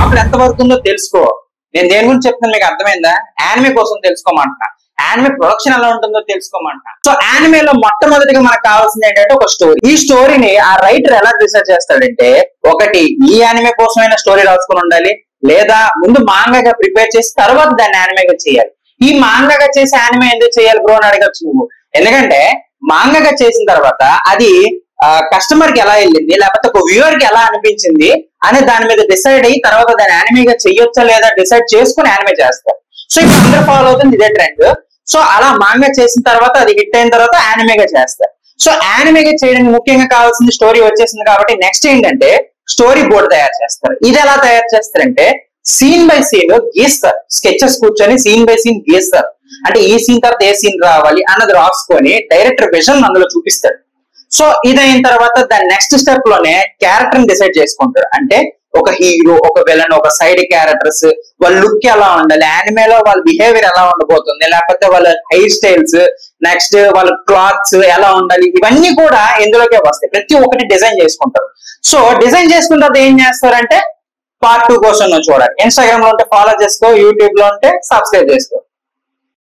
లోపల ఎంత వరకు ఉందో తెలుసుకో. నేను దేని గురించి చెప్తాను మీకు అర్థమైందా? యానిమే కోసం తెలుసుకోమంటున్నా, యానిమే ప్రొడక్షన్ ఎలా ఉంటుందో తెలుసుకోమంటున్నా. సో యానిమేలో మొట్టమొదటిగా మనకు కావాల్సింది ఏంటంటే ఒక స్టోరీ. ఈ స్టోరీని ఆ రైటర్ ఎలా రీసెర్చ్ చేస్తాడంటే, ఒకటి ఈ యానిమే కోసమైనా స్టోరీ రాసుకుని ఉండాలి, లేదా ముందు మాంగాగా ప్రిపేర్ చేసి తర్వాత దాన్ని యానిమేగా చేయాలి. ఈ మాంగాగా చేసి యానిమే ఎందుకు చేయాలి బ్రో అని అడగచ్చు నువ్వు. ఎందుకంటే మాంగాగా చేసిన తర్వాత అది కస్టమర్ కి ఎలా వెళ్ళింది, లేకపోతే ఒక వ్యూవర్ కి ఎలా అనిపించింది అనే దాని మీద డిసైడ్ అయ్యి తర్వాత దాన్ని యానిమేగా చేయొచ్చా లేదా డిసైడ్ చేసుకుని యానిమే చేస్తారు. సో ఇప్పుడు అందరూ ఫాలో అవుతుంది ఇదే ట్రెండ్. సో అలా మాంగా చేసిన తర్వాత అది హిట్ అయిన తర్వాత యానిమేగా చేస్తారు. సో యానిమేగా చేయడానికి ముఖ్యంగా కావాల్సింది స్టోరీ వచ్చేసింది కాబట్టి నెక్స్ట్ ఏంటంటే స్టోరీ బోర్డ్ తయారు చేస్తారు. ఇది ఎలా తయారు చేస్తారంటే సీన్ బై సీన్ గీస్తారు, స్కెచెస్ కూర్చొని సీన్ బై సీన్ గీస్తారు. అంటే ఈ సీన్ తర్వాత ఏ సీన్ రావాలి అన్నది రాసుకొని డైరెక్టర్ విజన్ అందులో చూపిస్తాడు. సో ఇదైన తర్వాత దాని నెక్స్ట్ స్టెప్ లోనే క్యారెక్టర్ ని డిసైడ్ చేసుకుంటారు. అంటే ఒక హీరో, ఒక విలన్, ఒక సైడ్ క్యారెక్టర్స్, వాళ్ళ లుక్ ఎలా ఉండాలి, యానిమేలో వాళ్ళ బిహేవియర్ ఎలా ఉండబోతుంది, లేకపోతే వాళ్ళ హెయిర్ స్టైల్స్, నెక్స్ట్ వాళ్ళ క్లాత్స్ ఎలా ఉండాలి, ఇవన్నీ కూడా ఇందులోకే వస్తాయి. ప్రతి ఒక్కటి డిజైన్ చేసుకుంటారు. సో డిజైన్ చేసుకున్న తర్వాత ఏం చేస్తారంటే పార్ట్ 2 కోసం నువ్వు చూడాలి. ఇన్స్టాగ్రామ్ లో ఉంటే ఫాలో చేసుకో, యూట్యూబ్ లో ఉంటే సబ్స్క్రైబ్ చేసుకో.